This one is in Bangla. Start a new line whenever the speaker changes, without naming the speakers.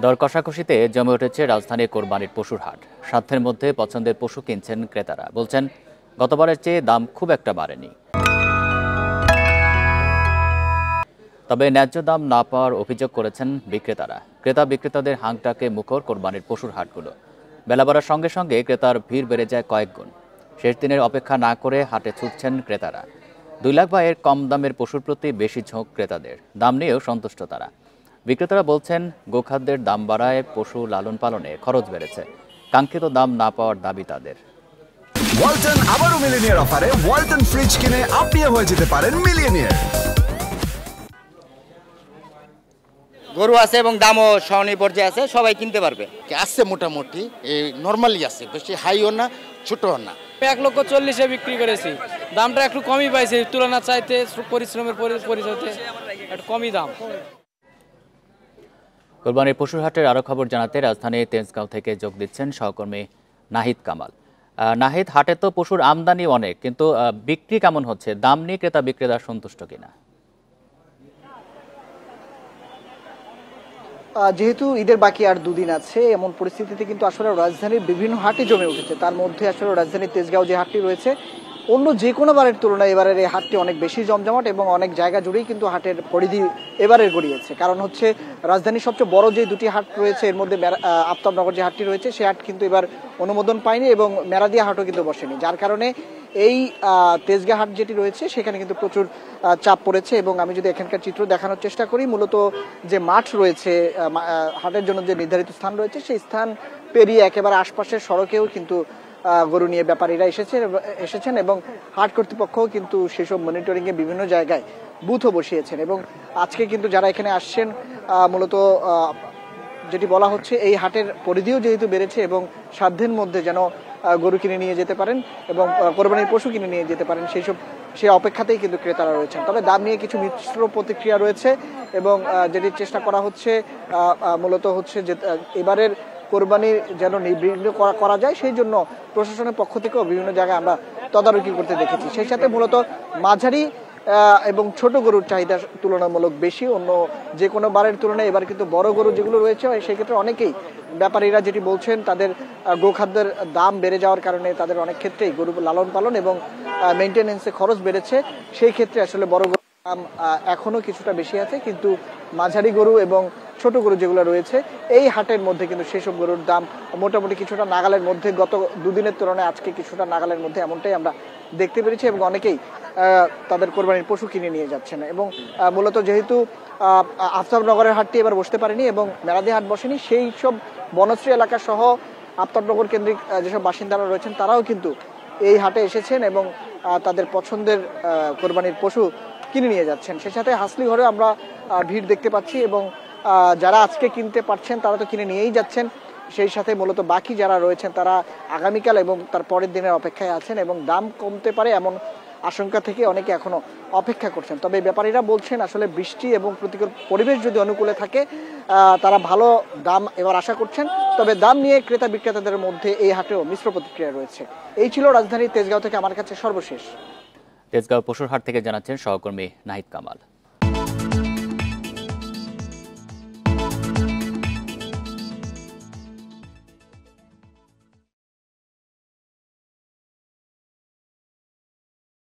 দর কষাকষিতে জমে উঠেছে রাজধানীর কোরবানির পশুর হাট। সাধ্যের মধ্যে পছন্দের পশু কিনছেন ক্রেতারা। বলছেন, গতবারের চেয়ে দাম খুব একটা বাড়েনি। তবে ন্যায্য দাম না পাওয়ার অভিযোগ করেছেন বিক্রেতারা। বিক্রেতাদের হাঁকডাকে মুখর কোরবানির পশুর হাটগুলো। বেলা বাড়ার সঙ্গে সঙ্গে ক্রেতার ভিড় বেড়ে যায় কয়েক গুণ। শেষ দিনের অপেক্ষা না করে হাটে ছুটছেন ক্রেতারা। 2 লাখ বা এর কম দামের পশুর প্রতি বেশি ঝোঁক ক্রেতাদের। দাম নিয়েও সন্তুষ্ট তারা। বিক্রেতারা বলছেন, গোখাদ্যের দাম বাড়ায় পশু লালন পালনে খরচ বেড়েছে। কাঙ্ক্ষিত দাম না পাওয়ার দাবি তাদের।
ওয়ালটন আবারও মিলিয়নিয়ার অফারে ওয়ালটন ফ্রিজ কিনে আপনিও হয়ে যেতে পারেন মিলিয়নিয়ার।
গরু আছে এবং দামও সহনীয় পর্যায়ে আছে, সবাই কিনতে পারবে।
আছে মোটামুটি এই নর্মালি আছে, বেশি হাইও না ছোটও না।
1,40,000-এ বিক্রি করেছি। দামটা একটু কমই পাইছি, তুলনা চাইতে পরিশ্রমের পরিচয়তে একটু কমই দাম।
কোরবানির পশুর হাটের আরও খবর জানাতে রাজধানীর তেজগাঁও থেকে যোগ দিচ্ছেন সহকর্মী নাহিদ কামাল। নাহিদ, হাটে তো পশুর আমদানি অনেক, কিন্তু বিক্রি কেমন হচ্ছে? দাম নিয়ে ক্রেতা বিক্রেতা সন্তুষ্ট কিনা?
যেহেতু ঈদের বাকি আর 2 দিন আছে, এমন পরিস্থিতিতে কিন্তু আসলে রাজধানীর বিভিন্ন হাটে জমে উঠেছে। তার মধ্যে আসলে রাজধানীর তেজগাঁও যে হাটটি রয়েছে, অন্য যে কোনো বারের তুলনায় এবারের এই হাটটি অনেক বেশি জমজমাট এবং অনেক জায়গা জুড়েই কিন্তু হাটের পরিধি এবারের গড়িয়েছে। কারণ হচ্ছে রাজধানীর সবচেয়ে বড় যে 2টি হাট রয়েছে, এর মধ্যে আফতাবনগর যে হাটটি রয়েছে, সে হাট কিন্তু এবার অনুমোদন পায়নি এবং মেরাদিয়া হাটও কিন্তু বসেনি। যার কারণে এই তেজগাঁ হাট যেটি রয়েছে, সেখানে কিন্তু প্রচুর চাপ পড়েছে। এবং আমি যদি এখানকার চিত্র দেখানোর চেষ্টা করি, মূলত যে মাঠ রয়েছে, হাটের জন্য যে নির্ধারিত স্থান রয়েছে, সেই স্থান পেরিয়ে একেবারে আশপাশের সড়কেও কিন্তু গরু নিয়ে ব্যাপারীরা এসেছেন এবং হাট কর্তৃপক্ষও কিন্তু সেসব মনিটরিংয়ে বিভিন্ন জায়গায় বুথও বসিয়েছেন। এবং আজকে কিন্তু যারা এখানে আসছেন, মূলত যেটি বলা হচ্ছে, এই হাটের পরিধিও যেহেতু বেড়েছে এবং সাধ্যের মধ্যে যেন গরু কিনে নিয়ে যেতে পারেন এবং কোরবানির পশু কিনে নিয়ে যেতে পারেন, সেই অপেক্ষাতেই কিন্তু ক্রেতারা রয়েছেন। তবে দাম নিয়ে কিছু মিশ্র প্রতিক্রিয়া রয়েছে এবং যেটির চেষ্টা করা হচ্ছে মূলত হচ্ছে যে এবারের কোরবানির যেন নির্বিঘ্ন করা যায়, সেই জন্য প্রশাসনের পক্ষ থেকেও বিভিন্ন জায়গায় আমরা তদারকি করতে দেখেছি। সেই সাথে মূলত মাঝারি এবং ছোট গরুর চাহিদা তুলনামূলক বেশি। অন্য যে কোনো বারের তুলনায় এবার কিন্তু বড় গরু যেগুলো রয়েছে, সেই ক্ষেত্রে অনেকেই ব্যাপারীরা যেটি বলছেন, তাদের গোখাদ্যের দাম বেড়ে যাওয়ার কারণে তাদের অনেক ক্ষেত্রেই গরু লালন পালন এবং মেনটেনেন্সে খরচ বেড়েছে। সেই ক্ষেত্রে আসলে বড় গরুর দাম এখনো কিছুটা বেশি আছে, কিন্তু মাঝারি গরু এবং ছোট গরু যেগুলো রয়েছে, এই হাটের মধ্যে কিন্তু সেসব গরুর দাম মোটামুটি কিছুটা নাগালের মধ্যে। গত 2 দিনের তুলনায় আজকে কিছুটা নাগালের মধ্যে এমনটাই আমরা দেখতে পেরেছি এবং অনেকেই তাদের কোরবানির পশু কিনে নিয়ে যাচ্ছেন। এবং মূলত যেহেতু আফতাবনগরের হাটটি এবার বসতে পারেনি এবং মেরাদি হাট বসেনি, সেই সব বনশ্রী এলাকা সহ আফতাবনগর কেন্দ্রিক যেসব বাসিন্দারা রয়েছেন, তারাও কিন্তু এই হাটে এসেছেন এবং তাদের পছন্দের কোরবানির পশু কিনে নিয়ে যাচ্ছেন। সেই সাথে হাসলি ঘরে আমরা ভিড় দেখতে পাচ্ছি এবং যারা আজকে কিনতে পারছেন তারা তো কিনে নিয়েই যাচ্ছেন। সেই সাথে মূলত বাকি যারা রয়েছেন তারা আগামীকাল এবং তার পরের দিনের অপেক্ষায় আছেন এবং দাম কমতে পারে এমন আশঙ্কা থেকে অনেকে এখনো অপেক্ষা করছেন। তবে ব্যাপারীরা বলছেন, আসলে বৃষ্টি এবং প্রতিকূল পরিবেশ যদি অনুকূলে থাকে, তারা ভালো দাম এবার আশা করছেন। তবে দাম নিয়ে ক্রেতা বিক্রেতাদের মধ্যে এই হাটেও মিশ্র প্রতিক্রিয়া রয়েছে। এই ছিল রাজধানীর তেজগাঁও থেকে আমার কাছে সর্বশেষ।
তেজগাঁও পশুর হাট থেকে জানাচ্ছেন সহকর্মী নাহিদ কামাল।